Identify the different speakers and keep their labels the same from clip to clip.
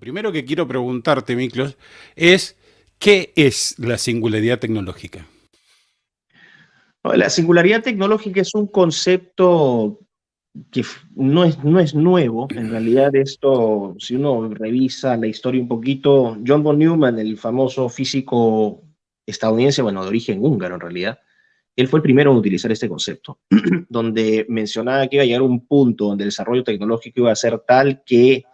Speaker 1: primero que quiero preguntarte, Miklos, es ¿qué es la singularidad tecnológica?
Speaker 2: La singularidad tecnológica es un concepto que no es nuevo. En realidad esto, si uno revisa la historia un poquito, John von Neumann, el famoso físico estadounidense, bueno, de origen húngaro en realidad, él fue el primero en utilizar este concepto, donde mencionaba que iba a llegar un punto donde el desarrollo tecnológico iba a ser tal que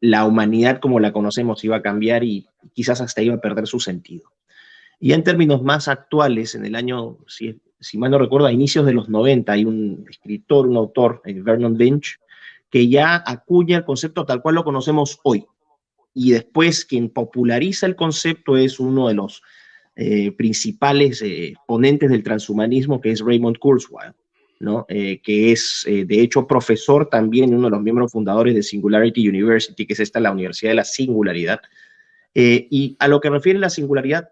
Speaker 2: la humanidad como la conocemos iba a cambiar y quizás hasta iba a perder su sentido. Y en términos más actuales, en el año, si mal no recuerdo, a inicios de los 90, hay un escritor, un autor, Vernon Lynch, que ya acuña el concepto tal kual lo conocemos hoy. Y después quien populariza el concepto es uno de los principales ponentes del transhumanismo, que es Raymond Kurzweil, ¿no? Que es, de hecho, profesor también, uno de los miembros fundadores de Singularity University, que es esta la Universidad de la Singularidad. Y a lo que refiere la singularidad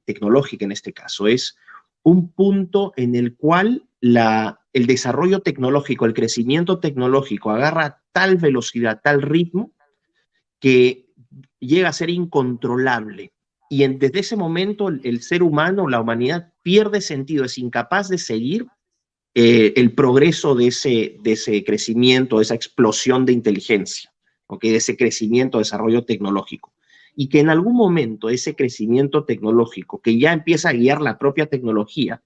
Speaker 2: tecnológica en este caso, es un punto en el cual el desarrollo tecnológico, el crecimiento tecnológico agarra tal velocidad, tal ritmo, que llega a ser incontrolable. Y desde ese momento el ser humano, la humanidad, pierde sentido, es incapaz de seguir el progreso de ese crecimiento, de esa explosión de inteligencia, ¿okay? De ese crecimiento, desarrollo tecnológico. Y que en algún momento ese crecimiento tecnológico, que ya empieza a guiar la propia tecnología,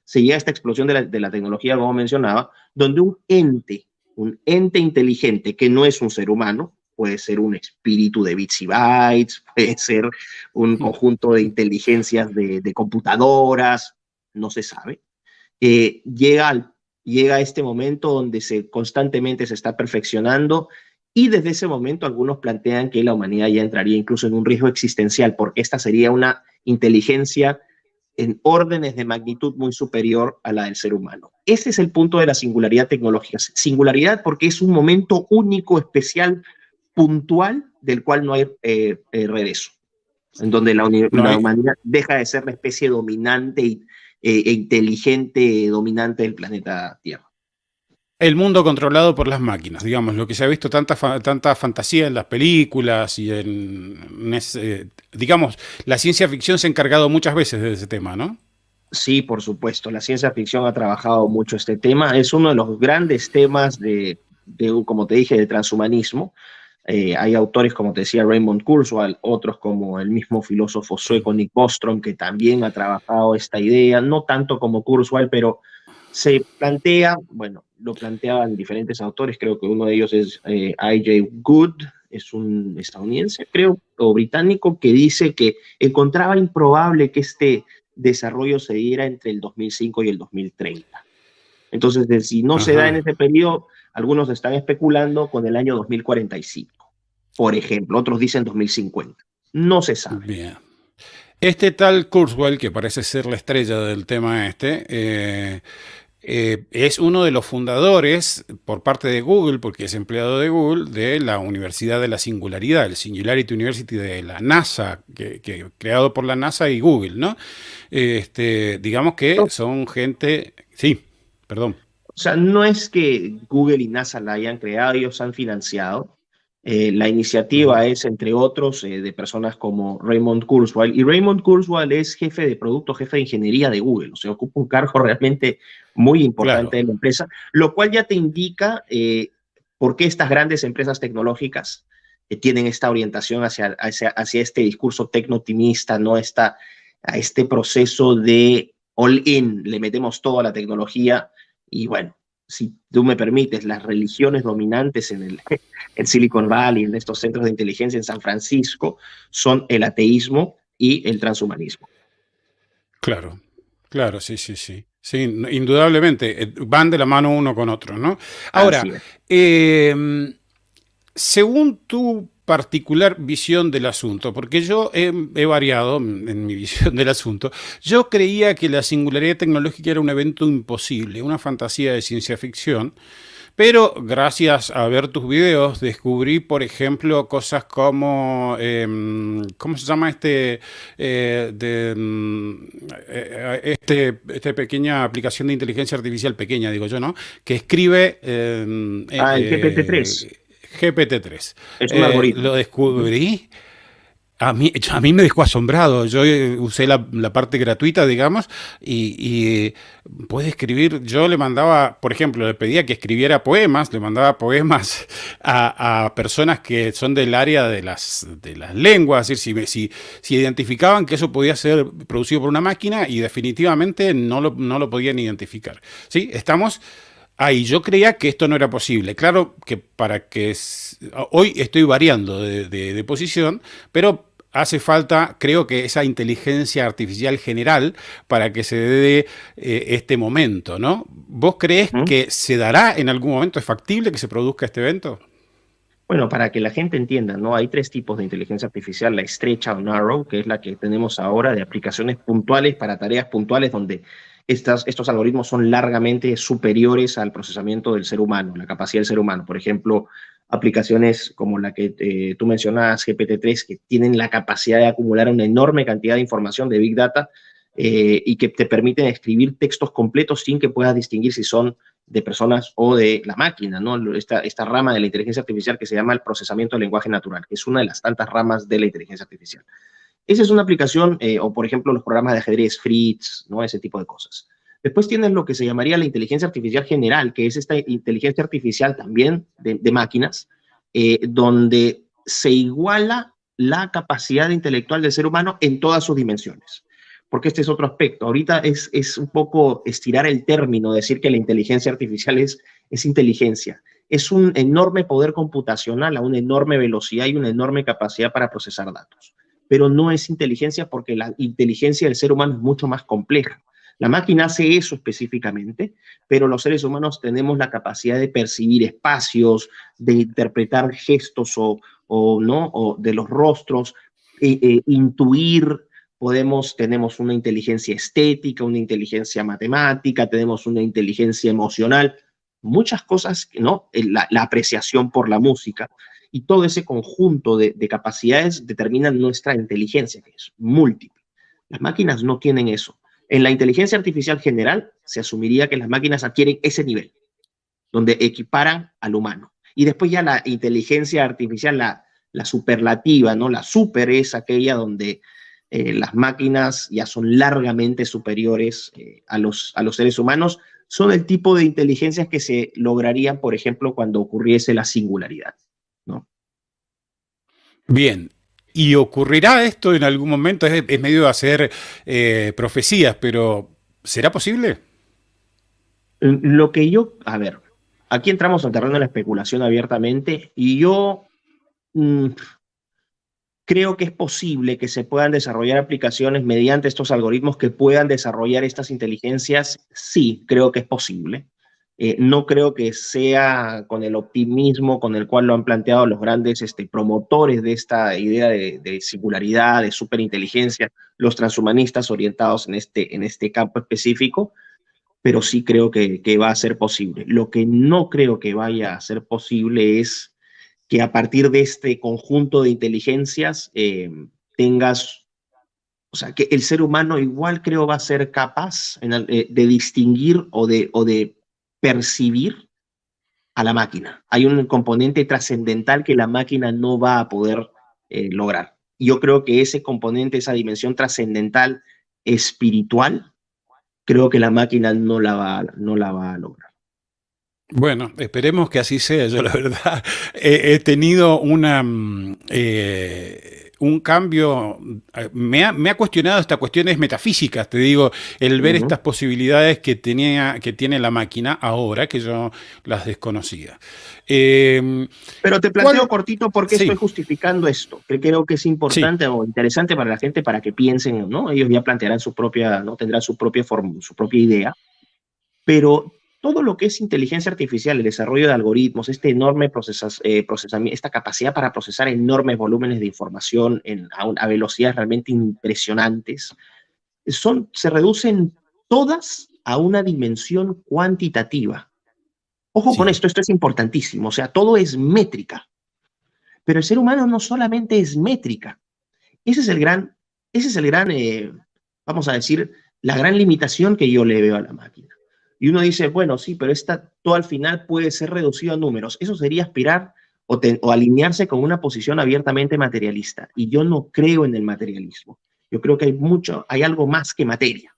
Speaker 2: se llega a esta explosión de la tecnología, como mencionaba, donde un ente inteligente que no es un ser humano, puede ser un espíritu de bits y bytes, puede ser un conjunto de inteligencias de computadoras, no se sabe, llega a este momento donde constantemente se está perfeccionando, y desde ese momento algunos plantean que la humanidad ya entraría incluso en un riesgo existencial, porque esta sería una inteligencia en órdenes de magnitud muy superior a la del ser humano. Ese es el punto de la singularidad tecnológica. Singularidad porque es un momento único, especial, puntual, del cual no hay regreso, en donde
Speaker 1: No
Speaker 2: la
Speaker 1: hay,
Speaker 2: humanidad deja de ser la especie dominante e inteligente dominante del planeta Tierra.
Speaker 1: el mundo controlado por las máquinas, digamos, lo que se ha visto tanta fantasía en las películas y digamos, la ciencia ficción se ha encargado muchas veces de ese tema, ¿no?
Speaker 2: Sí, por supuesto, la ciencia ficción ha trabajado mucho este tema. Es uno de los grandes temas como te dije, de transhumanismo. Hay autores, como te decía, Raymond Kurzweil, otros como el mismo filósofo sueco Nick Bostrom, que también ha trabajado esta idea, no tanto como Kurzweil, pero se plantea, bueno, lo planteaban diferentes autores, creo que uno de ellos es I.J. Good, es un estadounidense, creo, o británico, que dice que encontraba improbable que este desarrollo se diera entre el 2005 y el 2030. Entonces, si no se da en
Speaker 1: Ajá,
Speaker 2: ese periodo, algunos están especulando con el año 2045, por ejemplo, otros dicen 2050. No se sabe.
Speaker 1: bien. Este tal Kurzweil, que parece ser la estrella del tema es uno de los fundadores, por parte de Google, porque es empleado de Google, de la Universidad de la Singularidad, el Singularity University de la NASA, creado por la NASA y Google, ¿no? Digamos que
Speaker 2: No,
Speaker 1: son gente... Sí, perdón.
Speaker 2: o sea, no es que Google y NASA la hayan creado, ellos han financiado. La iniciativa
Speaker 1: Ujú.
Speaker 2: es, entre otros, de personas como Raymond Kurzweil. Y Raymond Kurzweil es jefe de producto, jefe de ingeniería de Google. O sea, ocupa un cargo realmente muy importante
Speaker 1: Claro.
Speaker 2: de la empresa, lo cual ya te indica por qué estas grandes empresas tecnológicas tienen esta orientación hacia este discurso tecno-optimista, ¿no? A este proceso de all-in, le metemos todo a la tecnología. Y bueno, si tú me permites, las religiones dominantes en Silicon Valley, en estos centros de inteligencia en San Francisco, son el ateísmo y el transhumanismo.
Speaker 1: Claro, claro, sí, sí, sí. Sí, indudablemente, van de la mano uno con otro, ¿no? Ahora,
Speaker 2: Así es.
Speaker 1: según tu particular visión del asunto, porque yo he variado en mi visión del asunto, yo creía que la singularidad tecnológica era un evento imposible, una fantasía de ciencia ficción, pero gracias a ver tus videos descubrí, por ejemplo, cosas como, ¿cómo se llama esta pequeña aplicación de inteligencia artificial pequeña, digo yo, ¿no? Que escribe
Speaker 2: El GPT-3.
Speaker 1: GPT-3.
Speaker 2: Es un algoritmo.
Speaker 1: Lo descubrí. A mí me dejó asombrado. Yo usé la parte gratuita, digamos, y puede escribir. Yo le mandaba, por ejemplo, le pedía que escribiera poemas, le mandaba poemas a personas que son del área de las lenguas, es decir, si identificaban que eso podía ser producido por una máquina y definitivamente no lo podían identificar. ¿Sí? Estamos ahí. Yo creía que esto no era posible. Claro que hoy estoy variando de posición, pero hace falta, creo que esa inteligencia artificial general para que se dé este momento, ¿no? ¿Vos creés
Speaker 2: ¿Mm?
Speaker 1: que se dará en algún momento? ¿Es factible que se produzca este evento?
Speaker 2: Bueno, para que la gente entienda, ¿no? Hay tres tipos de inteligencia artificial: la estrecha o narrow, que es la que tenemos ahora de aplicaciones puntuales para tareas puntuales donde estos algoritmos son largamente superiores al procesamiento del ser humano, la capacidad del ser humano. Por ejemplo, aplicaciones como la que tú mencionas, GPT-3, que tienen la capacidad de acumular una enorme cantidad de información de Big Data y que te permiten escribir textos completos sin que puedas distinguir si son de personas o de la máquina, ¿no? Esta rama de la inteligencia artificial que se llama el procesamiento del lenguaje natural, que es una de las tantas ramas de la inteligencia artificial. Esa es una aplicación, o por ejemplo los programas de ajedrez, Fritz, ¿no? Ese tipo de cosas. Después tienes lo que se llamaría la inteligencia artificial general, que es esta inteligencia artificial también de máquinas, donde se iguala la capacidad intelectual del ser humano en todas sus dimensiones. Porque este es otro aspecto. Ahorita es un poco estirar el término, decir que la inteligencia artificial es inteligencia. Es un enorme poder computacional a una enorme velocidad y una enorme capacidad para procesar datos. Pero no es inteligencia porque la inteligencia del ser humano es mucho más compleja. La máquina hace eso específicamente, pero los seres humanos tenemos la capacidad de percibir espacios, de interpretar gestos ¿no? o de los rostros, intuir. Tenemos una inteligencia estética, una inteligencia matemática, tenemos una inteligencia emocional, muchas cosas, ¿no? La apreciación por la música. Y todo ese conjunto de capacidades determinan nuestra inteligencia, que es múltiple. Las máquinas no tienen eso. En la inteligencia artificial general se asumiría que las máquinas adquieren ese nivel, donde equiparan al humano. Y después ya la inteligencia artificial, la superlativa, ¿no? La super es aquella donde las máquinas ya son largamente superiores a los seres humanos. Son el tipo de inteligencias que se lograrían, por ejemplo, cuando ocurriese la singularidad, ¿no?
Speaker 1: Bien. ¿Y ocurrirá esto en algún momento? Es medio de hacer profecías, pero ¿será posible?
Speaker 2: Lo que yo, a ver, aquí entramos en terreno de la especulación abiertamente y yo mmm, creo que es posible que se puedan desarrollar aplicaciones mediante estos algoritmos que puedan desarrollar estas inteligencias. Sí, creo que es posible. No creo que sea con el optimismo con el cual lo han planteado los grandes promotores de esta idea de singularidad, de superinteligencia, los transhumanistas orientados en este campo específico, pero sí creo que va a ser posible. Lo que no creo que vaya a ser posible es que a partir de este conjunto de inteligencias tengas, o sea, que el ser humano igual creo va a ser capaz de distinguir o de percibir a la máquina. Hay un componente trascendental que la máquina no va a poder lograr. Yo creo que ese componente, esa dimensión trascendental espiritual, creo que la máquina no la va a lograr.
Speaker 1: Bueno, esperemos que así sea. Yo la verdad he tenido un cambio, me ha cuestionado estas cuestiones metafísicas, te digo, el ver
Speaker 2: Uh -huh.
Speaker 1: estas posibilidades que tiene la máquina ahora que yo las desconocía. Eh,
Speaker 2: Pero te planteo
Speaker 1: ¿Cuál?
Speaker 2: cortito por qué estoy
Speaker 1: Sí,
Speaker 2: justificando esto, que creo que es
Speaker 1: sí.
Speaker 2: importante o interesante para la gente para que piensen, ¿no? Ellos ya plantearán su propia, ¿no? Tendrán su propia forma, su propia idea, pero todo lo que es inteligencia artificial, el desarrollo de algoritmos, este enorme procesamiento, esta capacidad para procesar enormes volúmenes de información a velocidades realmente impresionantes, se reducen todas a una dimensión cuantitativa. Ojo con
Speaker 1: Sí.
Speaker 2: esto es importantísimo, o sea, todo es métrica. Pero el ser humano no solamente es métrica. Ese es ese es el gran vamos a decir, la gran limitación que yo le veo a la máquina. Y uno dice, bueno, sí, pero todo al final puede ser reducido a números. Eso sería aspirar o alinearse con una posición abiertamente materialista. Y yo no creo en el materialismo. Yo creo que hay algo más que materia,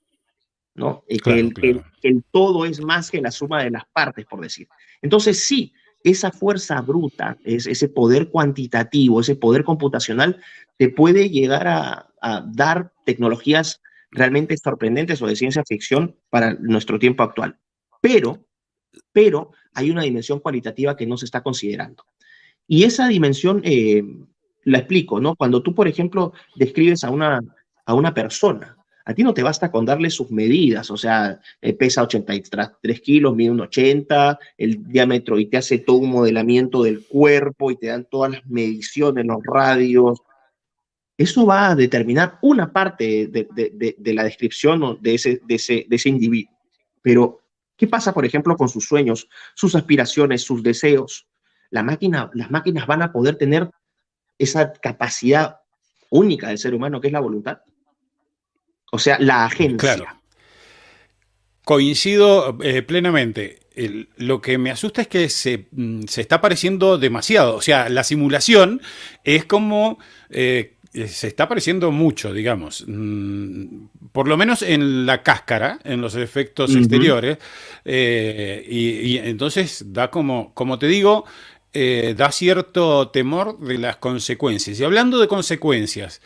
Speaker 2: ¿no?
Speaker 1: Claro, claro.
Speaker 2: El todo es más que la suma de las partes, por decir. Entonces, sí, esa fuerza bruta, ese poder cuantitativo, ese poder computacional, te puede llegar a dar tecnologías realmente sorprendentes o de ciencia ficción para nuestro tiempo actual. Pero, pero hay una dimensión cualitativa que no se está considerando. Y esa dimensión la explico, ¿no? Cuando tú, por ejemplo, describes a una persona, a ti no te basta con darle sus medidas, o sea, pesa 83 kilos, mide un 80, el diámetro, y te hace todo un modelamiento del cuerpo y te dan todas las mediciones, los radios. Eso va a determinar una parte de la descripción de ese individuo. Pero, ¿qué pasa, por ejemplo, con sus sueños, sus aspiraciones, sus deseos? Las máquinas van a poder tener esa capacidad única del ser humano, que es la voluntad. O sea, la
Speaker 1: Claro.
Speaker 2: agencia.
Speaker 1: Coincido plenamente. Lo que me asusta es que se está pareciendo demasiado. O sea, la simulación es como... se está pareciendo mucho, digamos. Por lo menos en la cáscara, en los efectos
Speaker 2: Uh -huh.
Speaker 1: exteriores. Y entonces da como te digo, da cierto temor de las consecuencias. Y hablando de consecuencias,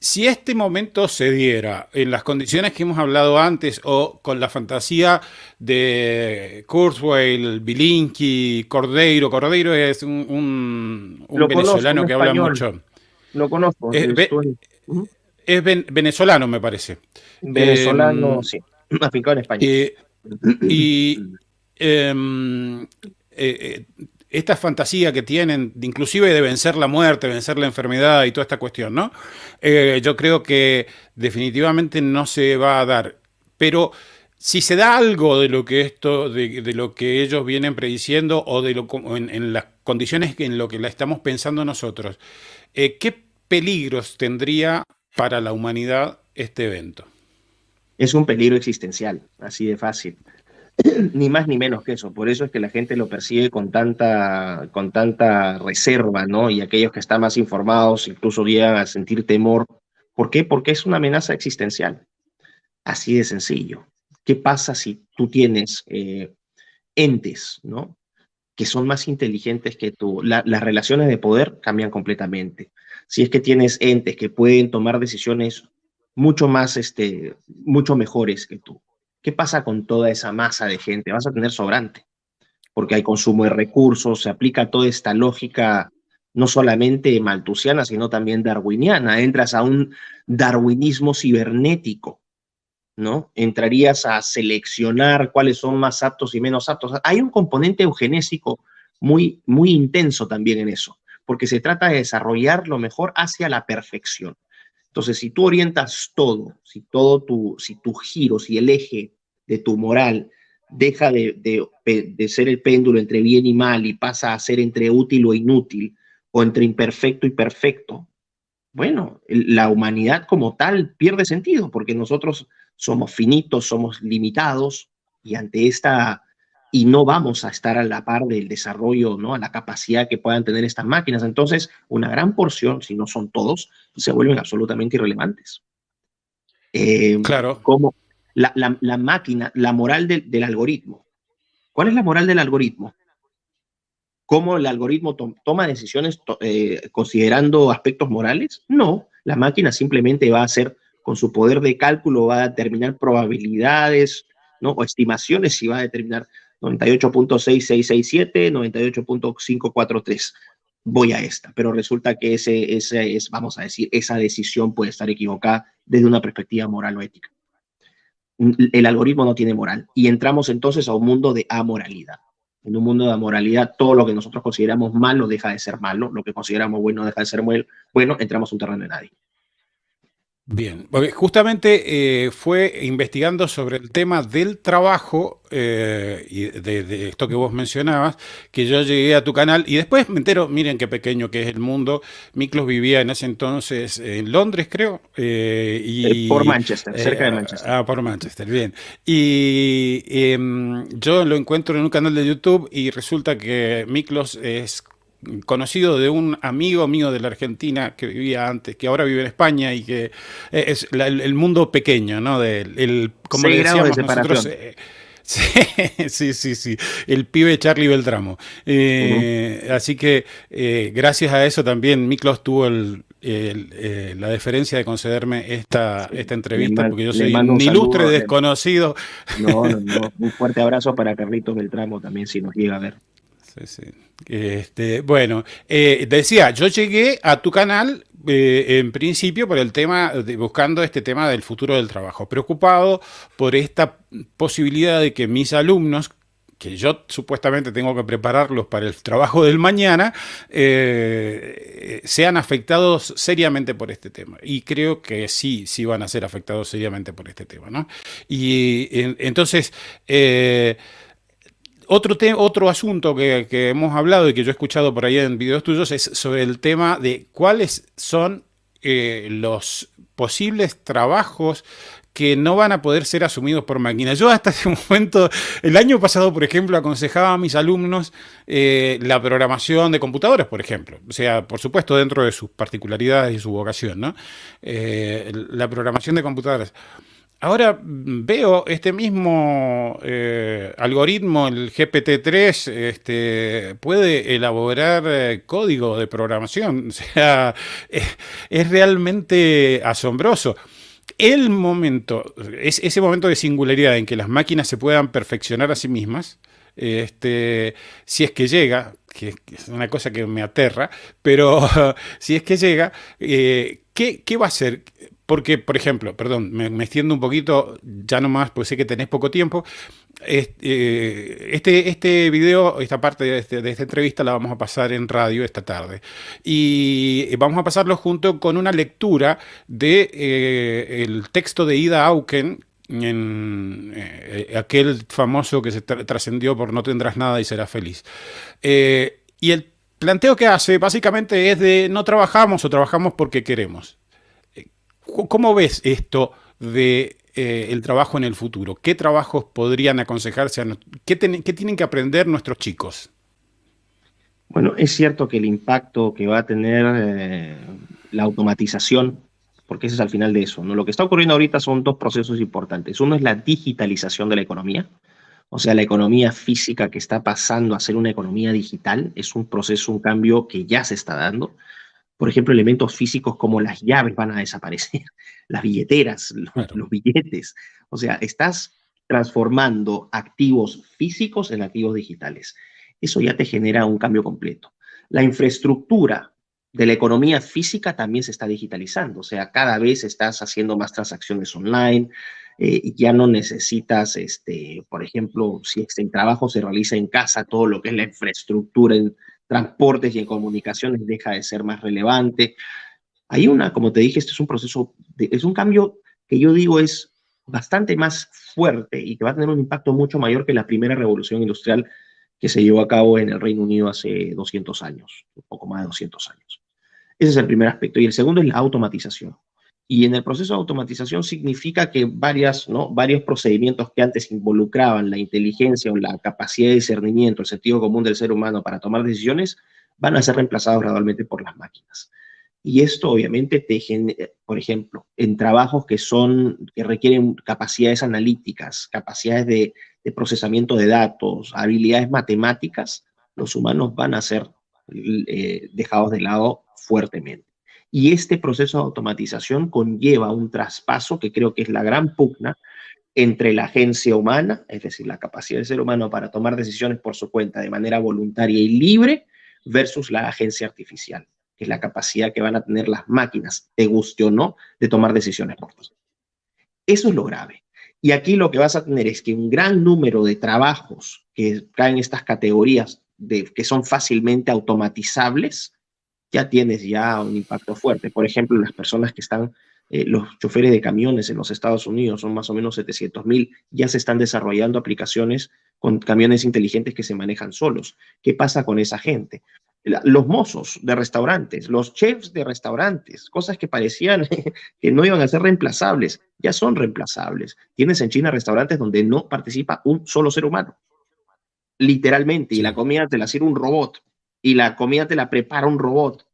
Speaker 1: si este momento se diera en las condiciones que hemos hablado antes o con la fantasía de Kurzweil, Bilinski, Cordeiro, Cordeiro es un
Speaker 2: Lo conozco, un
Speaker 1: venezolano que habla
Speaker 2: español.
Speaker 1: mucho,
Speaker 2: Lo conozco.
Speaker 1: es,
Speaker 2: Uh -huh.
Speaker 1: es venezolano me parece.
Speaker 2: Venezolano,
Speaker 1: Eh,
Speaker 2: sí. Afincado en España.
Speaker 1: eh, y eh, esta fantasía que tienen, inclusive de vencer la muerte, vencer la enfermedad y toda esta cuestión, ¿no? Yo creo que definitivamente no se va a dar. Pero si se da algo de lo que de lo que ellos vienen prediciendo o de en las condiciones en lo que la estamos pensando nosotros, ¿qué peligros tendría para la humanidad este evento?
Speaker 2: Es un peligro existencial, así de fácil. Ni más ni menos que eso. Por eso es que la gente lo percibe con tanta reserva, ¿no? Y aquellos que están más informados incluso llegan a sentir temor. ¿Por qué? Porque es una amenaza existencial. Así de sencillo. ¿Qué pasa si tú tienes entes, ¿no? Que son más inteligentes que tú? Las relaciones de poder cambian completamente. Si es que tienes entes que pueden tomar decisiones mucho más, mucho mejores que tú, ¿qué pasa con toda esa masa de gente? Vas a tener sobrante, porque hay consumo de recursos, se aplica toda esta lógica no solamente malthusiana, sino también darwiniana. Entras a un darwinismo cibernético, ¿no? Entrarías a seleccionar cuáles son más aptos y menos aptos. Hay un componente eugenésico muy intenso también en eso, porque se trata de desarrollar lo mejor hacia la perfección. Entonces, si tú orientas todo, si tu giro, si el eje de tu moral deja de ser el péndulo entre bien y mal y pasa a ser entre útil o inútil, o entre imperfecto y perfecto, bueno, la humanidad como tal pierde sentido, porque nosotros somos finitos, somos limitados, y ante esta, y no vamos a estar a la par del desarrollo, ¿no? A la capacidad que puedan tener estas máquinas. Entonces, una gran porción, si no son todos, se vuelven absolutamente irrelevantes. Eh,
Speaker 1: Claro.
Speaker 2: como la máquina, la moral del algoritmo. ¿Cuál es la moral del algoritmo? ¿Cómo el algoritmo toma decisiones considerando aspectos morales? No, la máquina simplemente va a hacer, con su poder de cálculo, va a determinar probabilidades, ¿no? O estimaciones, y va a determinar 98.6667, 98.543. Voy a esta, pero resulta que ese es, vamos a decir, esa decisión puede estar equivocada desde una perspectiva moral o ética. El algoritmo no tiene moral, y entramos entonces a un mundo de amoralidad. En un mundo de amoralidad, todo lo que nosotros consideramos malo deja de ser malo, lo que consideramos bueno deja de ser bueno, entramos a un terreno de nadie.
Speaker 1: Bien, porque justamente fue investigando sobre el tema del trabajo y de esto que vos mencionabas, que yo llegué a tu canal y después me entero, miren qué pequeño que es el mundo. Miklos vivía en ese entonces en Londres, creo,
Speaker 2: Por Manchester, cerca de Manchester.
Speaker 1: por Manchester, bien. Y yo lo encuentro en un canal de YouTube y resulta que Miklos es conocido de un amigo mío de la Argentina que vivía antes, que ahora vive en España y que es el mundo pequeño, ¿no? Como le
Speaker 2: 6 grados de
Speaker 1: decíamos nosotros,
Speaker 2: separación.
Speaker 1: sí, sí, sí, sí, el pibe Charlie Beltramo.
Speaker 2: Ujú.
Speaker 1: Así que gracias a eso también Miklos tuvo la deferencia de concederme
Speaker 2: Sí.
Speaker 1: esta entrevista, porque yo
Speaker 2: Le
Speaker 1: soy
Speaker 2: mando un
Speaker 1: un ilustre
Speaker 2: saludo.
Speaker 1: desconocido.
Speaker 2: No, no, no. Un fuerte abrazo para Carlitos Beltramo también, si nos llega a ver.
Speaker 1: Sí, sí. Bueno, decía, yo llegué a tu canal en principio por el tema, buscando este tema del futuro del trabajo, preocupado por esta posibilidad de que mis alumnos, que yo supuestamente tengo que prepararlos para el trabajo del mañana, sean afectados seriamente por este tema. Y creo que sí, sí van a ser afectados seriamente por este tema, ¿no? Entonces, otro asunto que hemos hablado y que yo he escuchado por ahí en videos tuyos es sobre el tema de cuáles son los posibles trabajos que no van a poder ser asumidos por máquinas. Yo hasta ese momento, el año pasado, por ejemplo, aconsejaba a mis alumnos la programación de computadoras, por ejemplo. O sea, por supuesto, dentro de sus particularidades y su vocación, ¿no? La programación de computadoras. Ahora veo este mismo algoritmo, el GPT-3, puede elaborar código de programación. O sea, es realmente asombroso. El momento, ese momento de singularidad en que las máquinas se puedan perfeccionar a sí mismas, si es que llega, que es una cosa que me aterra, pero si es que llega, ¿qué va a hacer? Porque, por ejemplo, perdón, me extiendo un poquito, ya nomás, pues sé que tenés poco tiempo. Este video, esta parte de esta entrevista la vamos a pasar en radio esta tarde. Y vamos a pasarlo junto con una lectura de el texto de Ida Auken, en aquel famoso que se trascendió por No tendrás nada y serás feliz. Y el planteo que hace básicamente es de no trabajamos o trabajamos porque queremos. ¿Cómo ves esto de el trabajo en el futuro? ¿Qué trabajos podrían aconsejarse? ¿Qué tienen que aprender nuestros chicos?
Speaker 2: Bueno, es cierto que el impacto que va a tener la automatización, porque ese es al final de eso, ¿no? Lo que está ocurriendo ahorita son dos procesos importantes. Uno es la digitalización de la economía, o sea, la economía física que está pasando a ser una economía digital, es un proceso, un cambio que ya se está dando. Por ejemplo, elementos físicos como las llaves van a desaparecer, las billeteras,
Speaker 1: Claro.
Speaker 2: los billetes. O sea, estás transformando activos físicos en activos digitales. Eso ya te genera un cambio completo. La infraestructura de la economía física también se está digitalizando. O sea, cada vez estás haciendo más transacciones online, ya no necesitas, por ejemplo, si el trabajo se realiza en casa, todo lo que es la infraestructura en transportes y en comunicaciones deja de ser más relevante. Hay una, como te dije, este es un proceso, es un cambio que yo digo es bastante más fuerte y que va a tener un impacto mucho mayor que la primera revolución industrial que se llevó a cabo en el Reino Unido hace 200 años, un poco más de 200 años. Ese es el primer aspecto. Y el segundo es la automatización. Y en el proceso de automatización significa que varios procedimientos que antes involucraban la inteligencia o la capacidad de discernimiento, el sentido común del ser humano para tomar decisiones, van a ser reemplazados gradualmente por las máquinas. Y esto obviamente por ejemplo, en trabajos que requieren capacidades analíticas, capacidades de procesamiento de datos, habilidades matemáticas, los humanos van a ser dejados de lado fuertemente. Y este proceso de automatización conlleva un traspaso que creo que es la gran pugna entre la agencia humana, es decir, la capacidad del ser humano para tomar decisiones por su cuenta de manera voluntaria y libre, versus la agencia artificial, que es la capacidad que van a tener las máquinas, te guste o no, de tomar decisiones por ti. Eso es lo grave. Y aquí lo que vas a tener es que un gran número de trabajos que caen en estas categorías que son fácilmente automatizables, ya tienes ya un impacto fuerte. Por ejemplo, las personas que están los choferes de camiones en los Estados Unidos son más o menos 700.000, ya se están desarrollando aplicaciones con camiones inteligentes que se manejan solos. ¿Qué pasa con esa gente? Los mozos de restaurantes, los chefs de restaurantes, cosas que parecían que no iban a ser reemplazables, ya son reemplazables. Tienes en China restaurantes donde no participa un solo ser humano, literalmente, y la
Speaker 1: Sí.
Speaker 2: comida te la sirve un robot, y la comida te la prepara un robot.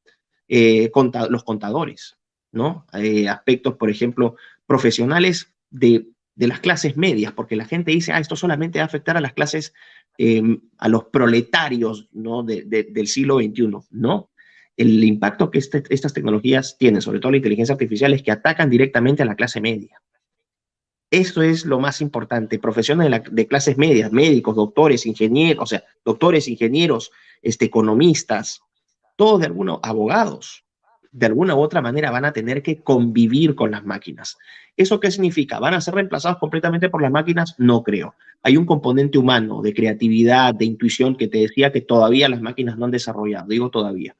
Speaker 2: Los contadores, ¿no? Aspectos, por ejemplo, profesionales de las clases medias, porque la gente dice, esto solamente va a afectar a las clases, a los proletarios, ¿no? Del siglo XXI. No. El impacto que estas tecnologías tienen, sobre todo la inteligencia artificial, es que atacan directamente a la clase media. Esto es lo más importante. Profesiones de clases medias, médicos, doctores, ingenieros, o sea, doctores, ingenieros, economistas, todos de algunos abogados, de alguna u otra manera van a tener que convivir con las máquinas. ¿Eso qué significa? ¿Van a ser reemplazados completamente por las máquinas? No creo. Hay un componente humano de creatividad, de intuición que te decía que todavía las máquinas no han desarrollado, digo todavía.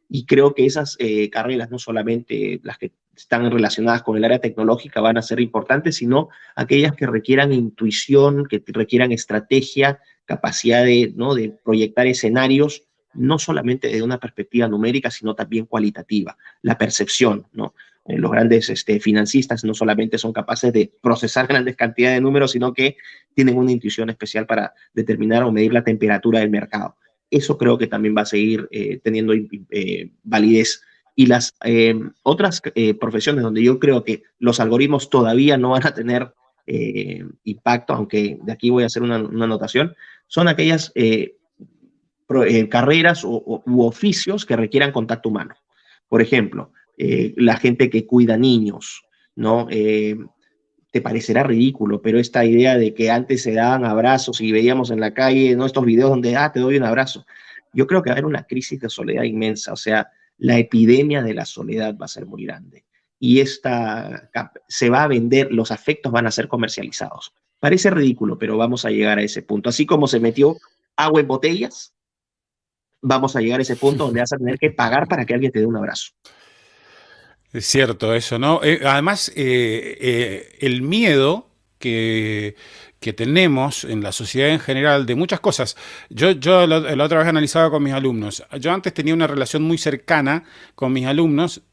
Speaker 2: Y creo que esas carreras, no solamente las que están relacionadas con el área tecnológica, van a ser importantes, sino aquellas que requieran intuición, que requieran estrategia, capacidad de, ¿no? de proyectar escenarios, no solamente desde una perspectiva numérica, sino también cualitativa, la percepción, ¿no? Los grandes financistas no solamente son capaces de procesar grandes cantidades de números, sino que tienen una intuición especial para determinar o medir la temperatura del mercado. Eso creo que también va a seguir teniendo validez. Y las otras profesiones donde yo creo que los algoritmos todavía no van a tener impacto, aunque de aquí voy a hacer una anotación, son aquellas carreras u oficios que requieran contacto humano. Por ejemplo, la gente que cuida niños, ¿no? Te parecerá ridículo, pero esta idea de que antes se daban abrazos y veíamos en la calle, ¿no? Estos videos donde, te doy un abrazo. Yo creo que va a haber una crisis de soledad inmensa, o sea, la epidemia de la soledad va a ser muy grande. Y esta se va a vender, los afectos van a ser comercializados. Parece ridículo, pero vamos a llegar a ese punto. Así como se metió agua en botellas, vamos a llegar a ese punto donde vas a tener que pagar para que alguien te dé un abrazo.
Speaker 1: Es cierto eso, ¿no? Además, el miedo que tenemos en la sociedad en general de muchas cosas. Yo la otra vez analizaba con mis alumnos. Yo antes tenía una relación muy cercana con mis alumnos,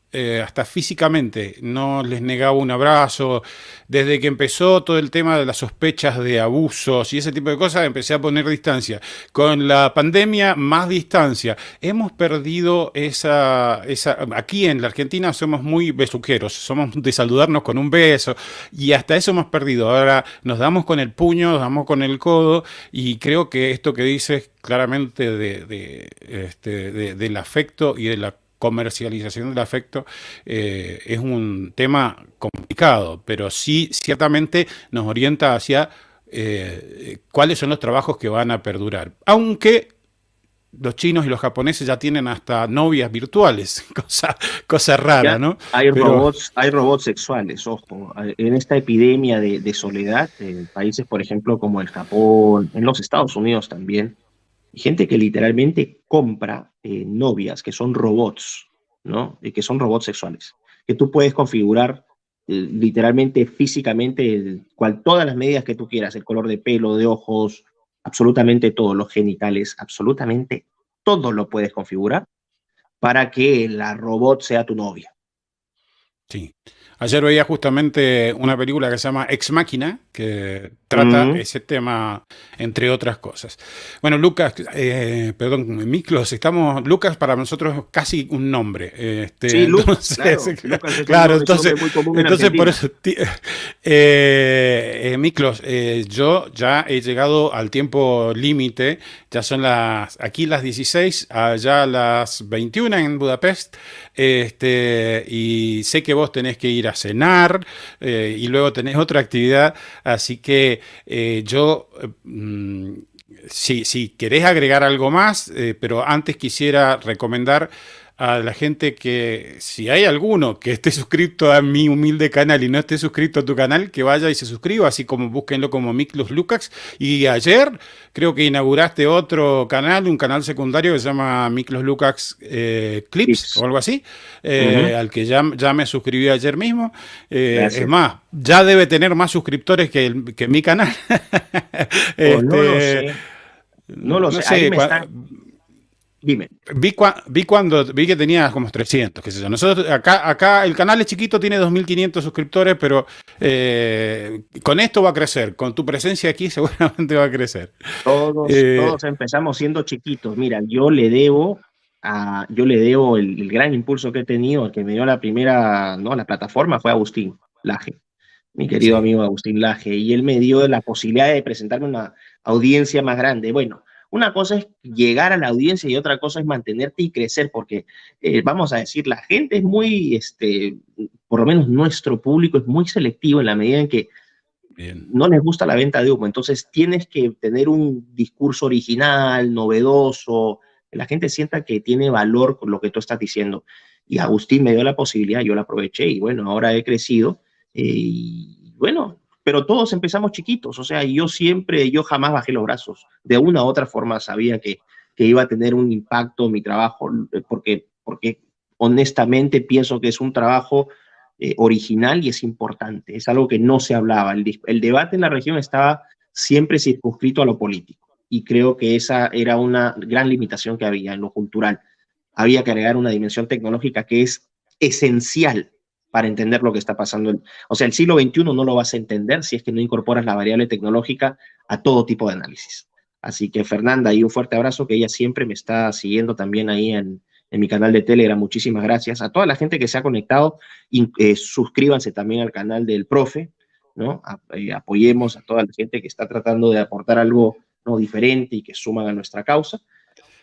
Speaker 1: hasta físicamente. No les negaba un abrazo. Desde que empezó todo el tema de las sospechas de abusos y ese tipo de cosas, empecé a poner distancia. Con la pandemia, más distancia. Hemos perdido aquí en la Argentina somos muy besuqueros, somos de saludarnos con un beso y hasta eso hemos perdido. Ahora nos damos con el puño, nos damos con el codo y creo que esto que dices claramente del afecto y de la comercialización del afecto es un tema complicado, pero sí ciertamente nos orienta hacia cuáles son los trabajos que van a perdurar. Aunque los chinos y los japoneses ya tienen hasta novias virtuales, cosa rara,
Speaker 2: Ya
Speaker 1: ¿no? Pero
Speaker 2: hay robots sexuales, ojo. En esta epidemia de soledad, en países, por ejemplo, como el Japón, en los Estados Unidos también, hay gente que literalmente compra novias que son robots, ¿no? Que son robots sexuales, que tú puedes configurar literalmente, físicamente, todas las medidas que tú quieras, el color de pelo, de ojos, absolutamente todo, los genitales, absolutamente todo lo puedes configurar para que la robot sea tu novia.
Speaker 1: sí. Ayer veía justamente una película que se llama Ex Machina, que trata
Speaker 2: Mm.
Speaker 1: ese tema, entre otras cosas. Bueno, Lucas, perdón, Miklos, Lucas para nosotros es casi un nombre.
Speaker 2: Sí, Lucas,
Speaker 1: Entonces,
Speaker 2: claro. Lucas
Speaker 1: claro,
Speaker 2: es un nombre muy común en
Speaker 1: entonces por
Speaker 2: Argentina.
Speaker 1: eso, Miklos, yo ya he llegado al tiempo límite, ya son aquí las 16, allá las 21 en Budapest. Y sé que vos tenés que ir a cenar y luego tenés otra actividad, así que si querés agregar algo más, pero antes quisiera recomendar a la gente que, si hay alguno que esté suscrito a mi humilde canal y no esté suscrito a tu canal, que vaya y se suscriba, así como búsquenlo como Miklos Lukács. Y ayer creo que inauguraste otro canal, un canal secundario que se llama Miklos Lukács Clips o
Speaker 2: Tips.
Speaker 1: algo así,
Speaker 2: Ujú.
Speaker 1: al que ya me suscribí ayer mismo. Es
Speaker 2: Gracias.
Speaker 1: más, ya debe tener más suscriptores que mi canal.
Speaker 2: O no lo
Speaker 1: este,
Speaker 2: sé, no lo
Speaker 1: no
Speaker 2: sé. Ahí
Speaker 1: sé,
Speaker 2: me está. Dime.
Speaker 1: vi que tenía como 300, qué sé yo. Nosotros, acá el canal es chiquito, tiene 2.500 suscriptores, pero con esto va a crecer. Con tu presencia aquí seguramente va a crecer.
Speaker 2: Todos
Speaker 1: Eh,
Speaker 2: empezamos siendo chiquitos. Mira, yo le debo el gran impulso que he tenido, el que me dio la primera, ¿no? La plataforma fue Agustín Laje, mi querido
Speaker 1: sí,
Speaker 2: amigo Agustín Laje, y él me dio la posibilidad de presentarme a una audiencia más grande. Bueno, una cosa es llegar a la audiencia y otra cosa es mantenerte y crecer, porque vamos a decir, la gente es muy, por lo menos nuestro público es muy selectivo en la medida en que
Speaker 1: bien.
Speaker 2: no les gusta la venta de humo. Entonces tienes que tener un discurso original, novedoso, que la gente sienta que tiene valor con lo que tú estás diciendo. Y Agustín me dio la posibilidad, yo la aproveché y bueno, ahora he crecido. Y bueno, pero todos empezamos chiquitos, o sea, yo jamás bajé los brazos. De una u otra forma sabía que iba a tener un impacto en mi trabajo, porque honestamente pienso que es un trabajo original y es importante. Es algo que no se hablaba. El debate en la región estaba siempre circunscrito a lo político y creo que esa era una gran limitación que había en lo cultural. Había que agregar una dimensión tecnológica que es esencial para entender lo que está pasando. O sea, el siglo XXI no lo vas a entender si es que no incorporas la variable tecnológica a todo tipo de análisis. Así que Fernanda, y un fuerte abrazo, que ella siempre me está siguiendo también ahí en mi canal de Telegram. Muchísimas gracias. A toda la gente que se ha conectado, suscríbanse también al canal del profe, ¿no? Apoyemos a toda la gente que está tratando de aportar algo, ¿no?, diferente y que suman a nuestra causa.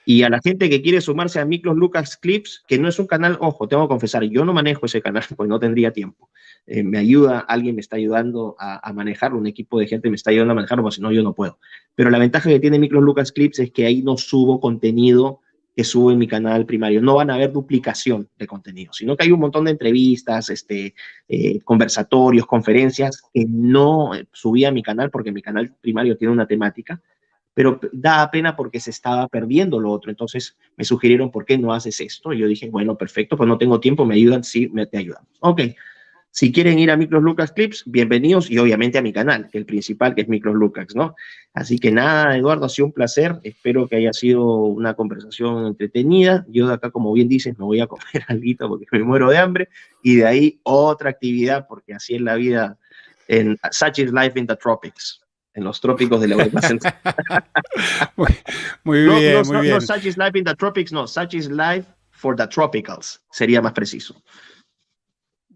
Speaker 2: Y a la gente que quiere sumarse a Miklos Lukács Clips, que no es un canal, ojo, tengo que confesar, yo no manejo ese canal, pues no tendría tiempo. Me ayuda, alguien me está ayudando a manejarlo, un equipo de gente me está ayudando a manejarlo, porque si no, yo no puedo. Pero la ventaja que tiene Miklos Lukács Clips es que ahí no subo contenido que subo en mi canal primario. No van a haber duplicación de contenido, sino que hay un montón de entrevistas, conversatorios, conferencias que no subí a mi canal porque mi canal primario tiene una temática, pero da pena porque se estaba perdiendo lo otro. Entonces me sugirieron, ¿por qué no haces esto? Y yo dije, bueno, perfecto, pues no tengo tiempo, me ayudan, sí, te ayudamos. Ok, si quieren ir a Miklos Lukács Clips, bienvenidos y obviamente a mi canal, que el principal, que es Miklos Lukács, ¿no? Así que nada, Eduardo, ha sido un placer. Espero que haya sido una conversación entretenida. Yo de acá, como bien dices, me voy a comer algo porque me muero de hambre y de ahí otra actividad, porque así es la vida en Such is Life in the Tropics, en los trópicos de la Europa Central.
Speaker 1: muy, muy
Speaker 2: No, no,
Speaker 1: bien, muy
Speaker 2: no, no
Speaker 1: bien.
Speaker 2: Such is Life in the Tropics, no, Such is Life for the Tropicals, sería más preciso.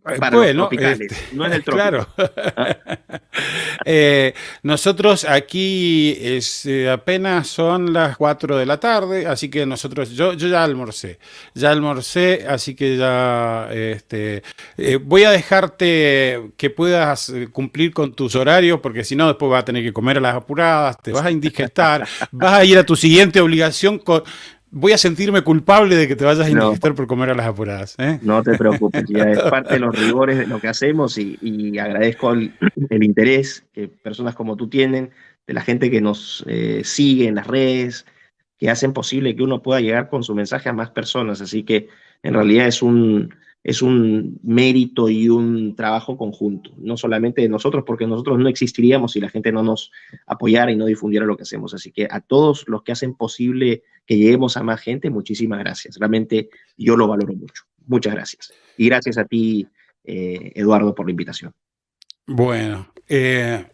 Speaker 2: Para los
Speaker 1: Bueno,
Speaker 2: tropicales, no en el
Speaker 1: claro.
Speaker 2: trópico. ¿Ah?
Speaker 1: Nosotros aquí apenas son las 4 de la tarde, así que yo ya almorcé, así que ya voy a dejarte que puedas cumplir con tus horarios, porque si no después vas a tener que comer a las apuradas, te vas a indigestar, vas a ir a tu siguiente obligación voy a sentirme culpable de que te vayas a
Speaker 2: No,
Speaker 1: indigestar por comer a las apuradas, ¿eh?
Speaker 2: no te preocupes, ya es parte de los rigores de lo que hacemos y agradezco el interés que personas como tú tienen, de la gente que nos sigue en las redes, que hacen posible que uno pueda llegar con su mensaje a más personas. Así que en realidad es un mérito y un trabajo conjunto, no solamente de nosotros, porque nosotros no existiríamos si la gente no nos apoyara y no difundiera lo que hacemos. Así que a todos los que hacen posible que lleguemos a más gente, muchísimas gracias. Realmente yo lo valoro mucho. Muchas gracias. Y gracias a ti, Eduardo, por la invitación.
Speaker 1: Bueno,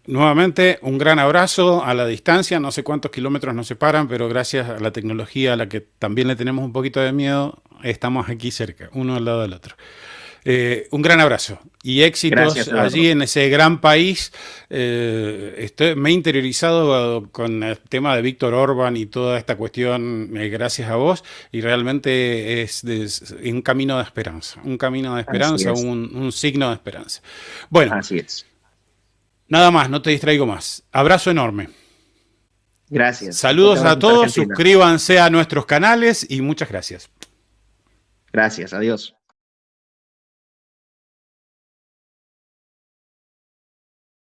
Speaker 1: nuevamente un gran abrazo a la distancia, no sé cuántos kilómetros nos separan, pero gracias a la tecnología a la que también le tenemos un poquito de miedo, estamos aquí cerca, uno al lado del otro. Un gran abrazo y éxitos
Speaker 2: Gracias,
Speaker 1: allí
Speaker 2: Eduardo.
Speaker 1: en ese gran país. Me he interiorizado con el tema de Víctor Orbán y toda esta cuestión gracias a vos y realmente es un camino de esperanza,
Speaker 2: Así es.
Speaker 1: un signo de esperanza. Bueno,
Speaker 2: Así es.
Speaker 1: nada más, no te distraigo más. Abrazo enorme.
Speaker 2: Gracias. Un fuerte
Speaker 1: Saludos a
Speaker 2: abrazo hasta
Speaker 1: todos,
Speaker 2: Argentina.
Speaker 1: suscríbanse a nuestros canales y muchas gracias.
Speaker 2: Gracias, adiós.